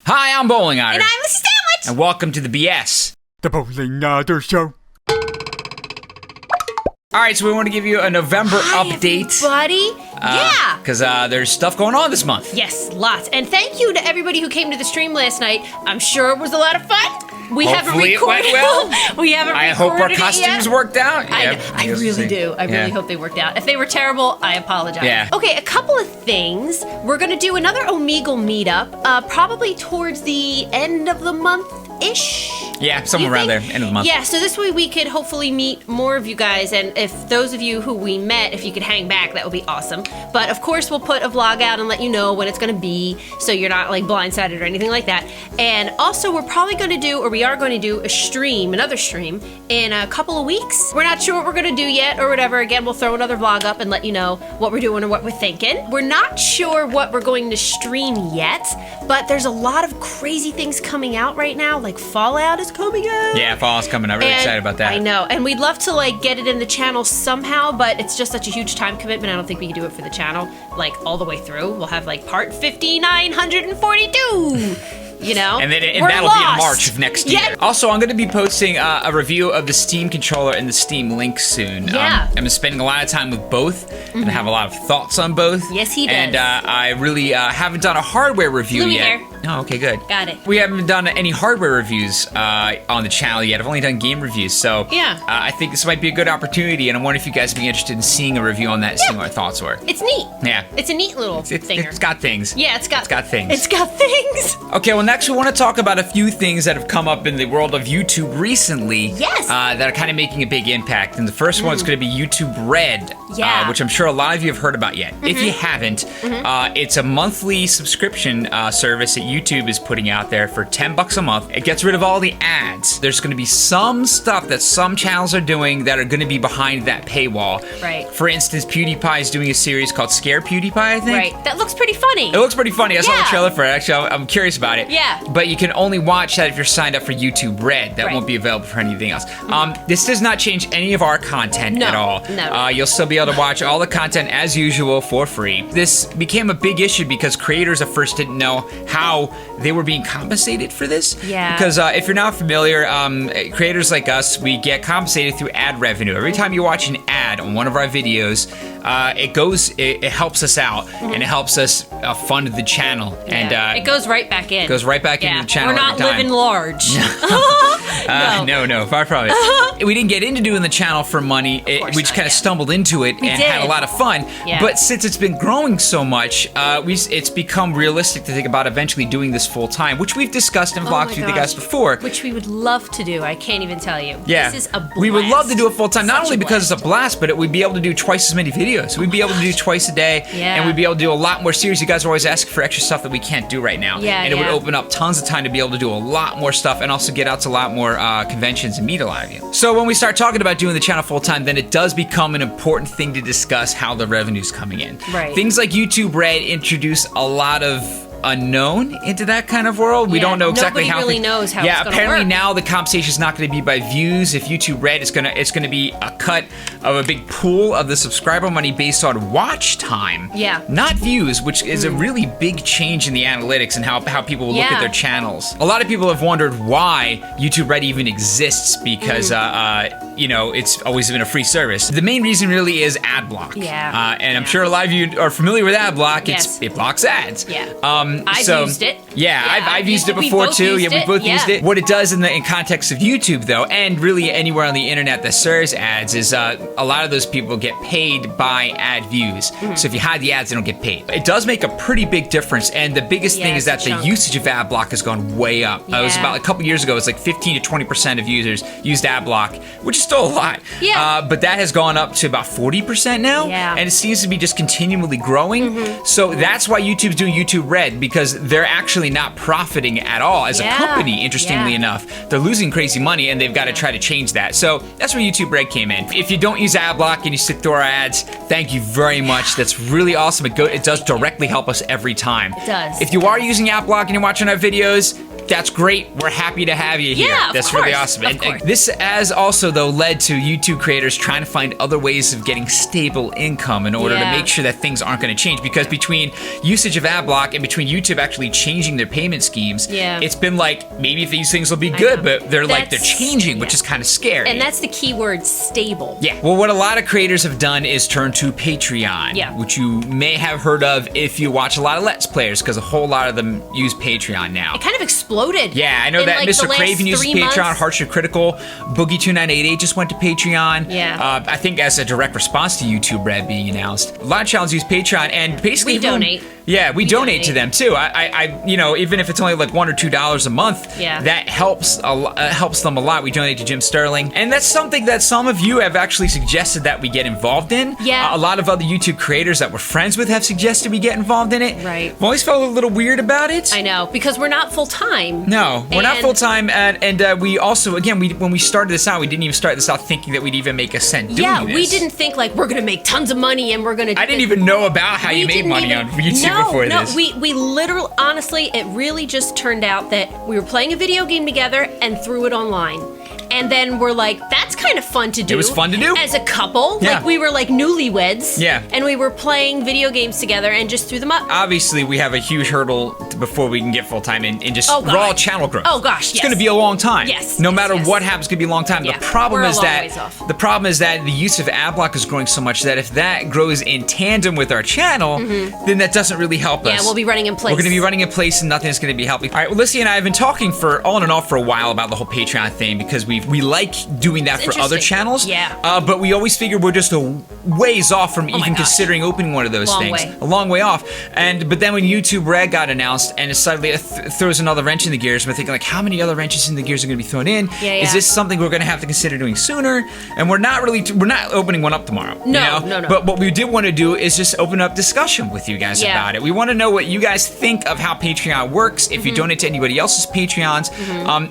Hi, I'm Bowling Otter. And I'm Mrs. Sandwich. And welcome to the BS. The Bowling Otter Show. All right, so we want to give you a November update. Buddy. Yeah. Because there's stuff going on this month. Yes, lots. And thank you to everybody who came to the stream last night. I'm sure it was a lot of fun. We haven't Hopefully recorded. It went well. We haven't I recorded hope our it costumes yet. worked out. I really do. I really hope they worked out. If they were terrible, I apologize. Yeah. Okay, a couple of things. We're going to do another Omegle meetup, probably towards the end of the month-ish. Yeah, somewhere around there, end of the month. Yeah, so this way we could hopefully meet more of you guys, and if those of you who we met, if you could hang back, that would be awesome. But of course, we'll put a vlog out and let you know when it's going to be, so you're not like blindsided or anything like that. And also, we're probably going to do, or we are going to do another stream in a couple of weeks. We're not sure what we're going to do yet or whatever. Again, we'll throw another vlog up and let you know what we're doing or what we're thinking. We're not sure what we're going to stream yet, but there's a lot of crazy things coming out right now, like Fallout is coming out. Yeah, fall's coming. I'm really excited about that. I know, and we'd love to like get it in the channel somehow, but it's just such a huge time commitment. I don't think we can do it for the channel like all the way through. We'll have like part 5942. You know? And then We're that'll lost. be in March of next year. Yeah. Also, I'm going to be posting a review of the Steam controller and the Steam Link soon. Yeah. I'm spending a lot of time with both and have a lot of thoughts on both. Yes, he does. And I really haven't done a hardware review Louie yet. here. Oh, okay, good. Got it. We haven't done any hardware reviews on the channel yet. I've only done game reviews, so Yeah. I think this might be a good opportunity, and I wonder if you guys would be interested in seeing a review on that, seeing what our thoughts were. It's neat. Yeah. It's a neat little thinger. It's got things. Yeah, it's got things. It's got things. Okay, well, next we want to talk about a few things that have come up in the world of YouTube recently. Yes. That are kind of making a big impact. And the first one's going to be YouTube Red, Yeah. which I'm sure a lot of you have heard about yet. If you haven't, it's a monthly subscription service that YouTube is putting out there for $10 a month. It gets rid of all the ads. There's going to be some stuff that some channels are doing that are going to be behind that paywall. Right. For instance, PewDiePie is doing a series called Scare PewDiePie, I think. Right. That looks pretty funny. It looks pretty funny. I saw the Yeah. trailer for it. Actually, I'm curious about it. Yeah. But you can only watch that if you're signed up for YouTube Red. That Right. won't be available for anything else. This does not change any of our content at all. No. You'll still be able to watch all the content as usual for free. This became a big issue because creators at first didn't know how they were being compensated for this. Yeah. Because if you're not familiar, creators like us, we get compensated through ad revenue. Every time you watch an ad on one of our videos, it helps us out and it helps us fund the channel. And it goes right back in. Goes right back into the channel. We're not every time. living large. No, far from it. We didn't get into doing the channel for money. We just kind of stumbled into it and had a did. lot of fun. Yeah. But since it's been growing so much, it's become realistic to think about eventually doing this full time, which we've discussed in vlogs with you guys before. Which we would love to do. I can't even tell you. Yeah, This is a blast. we would love to do it full time, not Such only a because it's a blast, but we'd be able to do twice as many videos. We'd be able to do twice a day, and we'd be able to do a lot more series. You guys are always asking for extra stuff that we can't do right now, and it would open up tons of time to be able to do a lot more stuff, and also get out to a lot more conventions and meet a lot of you. So when we start talking about doing the channel full time, then it does become an important thing to discuss how the revenue's coming in. Right. Things like YouTube Red introduce a lot of unknown into that kind of world. We don't know exactly Nobody how really knows how it's gonna apparently work. now the compensation is not going to be by views. If YouTube Red, it's going to be a cut of a big pool of the subscriber money based on watch time. Yeah. Not views, which is a really big change in the analytics and how people will look at their channels. A lot of people have wondered why YouTube Red even exists because it's always been a free service. The main reason really is ad block. Yeah. And I'm sure a lot of you are familiar with ad block. Yes. It blocks ads. Yeah. I've used it. Yeah, I've used it We before both too. used We it. both Yeah. used it. What it does in context of YouTube though, and really anywhere on the internet that serves ads, is a lot of those people get paid by ad views. So if you hide the ads, they don't get paid. It does make a pretty big difference, and the biggest thing is that the usage of ad block has gone way up. It was about a couple years ago, it was like 15 to 20% of users used ad block, which is still a lot. Yeah. But that has gone up to about 40% now, Yeah. and it seems to be just continually growing. So that's why YouTube's doing YouTube Red, because they're actually not profiting at all as a company, interestingly enough. They're losing crazy money, and they've got to try to change that. So that's where YouTube Red came in. If you don't use ad block and you sit through our ads, thank you very much. That's really awesome. It does directly help us every time. It does. If you are using ad block and you're watching our videos, that's great. We're happy to have you here. Yeah, of That's course, really awesome. of And course. this has also, though, led to YouTube creators trying to find other ways of getting stable income in order to Yeah. make sure that things aren't going to change. Because between usage of AdBlock and between YouTube actually changing their payment schemes, Yeah. it's been like, maybe these things will be good, know. but they're like, they're That's- changing, which yeah. is kind of scary. And that's the key word, stable. Yeah. Well, what a lot of creators have done is turn to Patreon, Yeah. which you may have heard of if you watch a lot of Let's Players, because a whole lot of them use Patreon now. It kind of exploded. Yeah, I know in, that like, Mr. the last Craven uses 3 Patreon, months. Hearts Critical, Boogie2988 just went to Patreon. Yeah. I think as a direct response to YouTube Red being announced, a lot of channels use Patreon, and basically We donate. Yeah, we donate to donate. them too. I, you know, even if it's only like $1 or $2 a month, Yeah. that helps helps them a lot. We donate to Jim Sterling, and that's something that some of you have actually suggested that we get involved in. Yeah. A lot of other YouTube creators that we're friends with have suggested we get involved in it. Right. I've always felt a little weird about it. I know, because we're not full time. No, we're not And- full time, and we also, again, when we started this out, we didn't even start this out thinking that we'd even make a cent doing Yeah, this. we didn't think like we're gonna make tons of money and we're gonna. I didn't even know about how you made money on YouTube before this. We literally, honestly, it really just turned out that we were playing a video game together and threw it online. And then we're like, that's kind of fun to do. was fun to do. As a couple. Yeah. Like, we were like newlyweds. Yeah. And we were playing video games together and just threw them up. Obviously, we have a huge hurdle before we can get full time in just Oh, God. raw channel growth. Oh, gosh, it's yes. going to be a long time. Yes, no yes, matter yes. what happens, it's going to be a long time. Yeah, The problem we're a is long that ways off. the use of AdBlock is growing so much that if that grows in tandem with our channel, then that doesn't really help us. Yeah, we'll be running in place. We're going to be running in place, and nothing's going to be helping. All right, well, Lissy and I have been talking for on and off for a while about the whole Patreon thing because we like doing that for other interesting. channels. Yeah. But we always figure we're just a ways off from even gosh. considering opening one of those Long things. way. A long way off. But then when YouTube Red got announced, and it suddenly throws another wrench in the gears, we're thinking like, how many other wrenches in the gears are going to be thrown in? Yeah, Is yeah. this something we're going to have to consider doing sooner? And we're not opening one up tomorrow. No, you know? no. But what we did want to do is just open up discussion with you guys Yeah. about it. We want to know what you guys think of how Patreon works. If you donate to anybody else's Patreons,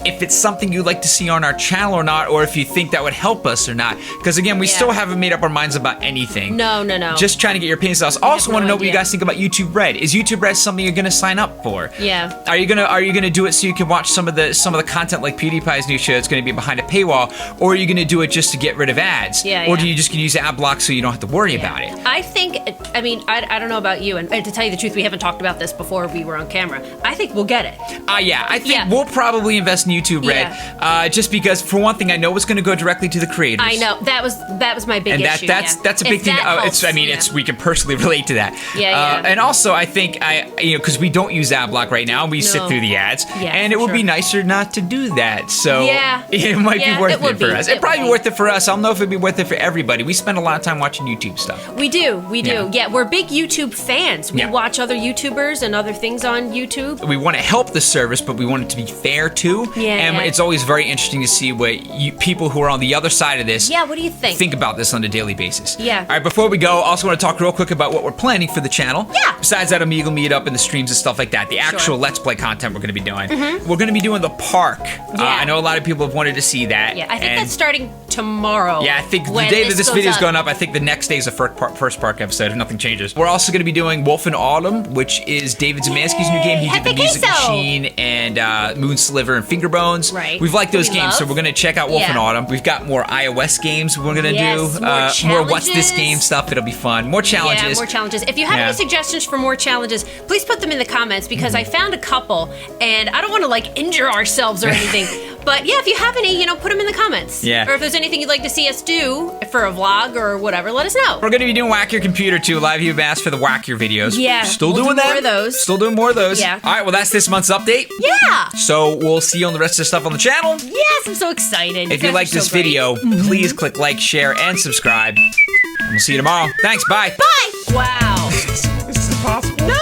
if it's something you'd like to see on our channel or not, or if you think that would help us or not. Because again, we Yeah. still haven't made up our minds about anything. No. Just trying to get your opinions on us. Also no want to know what you idea. guys think about YouTube Red. Is YouTube Red something you're gonna sign up for? Yeah. Are you gonna do it so you can watch some of the content like PewDiePie's new show that's gonna be behind a paywall, or are you gonna do it just to get rid of ads? Yeah, Or yeah. do you just gonna use AdBlock so you don't have to worry about it? I think, I mean, I don't know about you, and to tell you the truth, we haven't talked about this before we were on camera. I think we'll get it. Yeah, I think Yeah. we'll probably invest in YouTube Red, just because for one thing, I know it's gonna go directly to the creators. I know that was my big And issue. that's a big If thing. that helps, It's we can personally relate to that. Yeah. And also I think because we don't use AdBlock right now, we sit No. through the ads, Yeah, and it would be sure. nicer not to do that. So Yeah. it might Yeah, be worth it would it for be. us. It It'd probably would be be. worth it for us. I don't know if it'd be worth it for everybody. We spend a lot of time watching YouTube stuff. We do. Yeah. Yeah, we're big YouTube fans. We Yeah. watch other YouTubers and other things on YouTube. We want to help the service, but we want it to be fair too. Yeah, And yeah. it's always very interesting to see what people who are on the other side of this Yeah, what do you think? about this on a daily basis. Yeah. All right, before we go, also want to talk real quick about what we're planning for the channel. Yeah. Besides that Amigo meetup and the streams and stuff like that, the actual Let's Play content we're going to be doing. We're going to be doing the park. Yeah. I know a lot of people have wanted to see that. Yeah, I think and that's starting tomorrow. yeah, I think the when day that this video's goes going up, I think the next day is the first park episode if nothing changes. We're also going to be doing Wolf in Autumn, which is David Zemansky's new game. He did the Happy Music Queso. Machine and Moon Sliver and Finger Bones. Right. We've liked those We games, so love. we're going to check out Wolf in Yeah. Autumn. We've got more iOS games we're going to Yes, do. more What's This challenges. Game stuff. It'll be fun. More challenges. Yeah, more challenges. If you have Yeah. any suggestions for more challenges, please put them in the comments because I found a couple, and I don't want to like injure ourselves or anything. But yeah, if you have any, put them in the comments. Yeah. Or if there's anything you'd like to see us do for a vlog or whatever, let us know. We're going to be doing Whack Your Computer too. A lot of you have asked for the Whack Your videos. Yeah, Still we'll doing do that. more of those. Still doing more of those. Yeah. All right, well, that's this month's update. Yeah. So we'll see you on the rest of the stuff on the channel. Yes, I'm so excited. If you guys like are so this great. video, please click like, share, and subscribe. And we'll see you tomorrow. Thanks. Bye. Bye. Wow. This is impossible. No.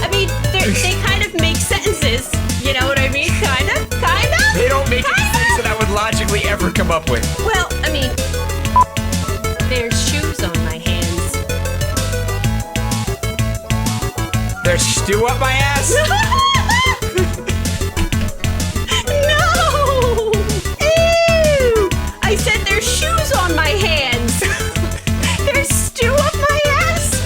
I mean, they kind of make sentences. You know what I mean? Kind of. They don't make any sense that I would logically ever come up with. Well, I mean, there's shoes on my hands. There's stew up my ass.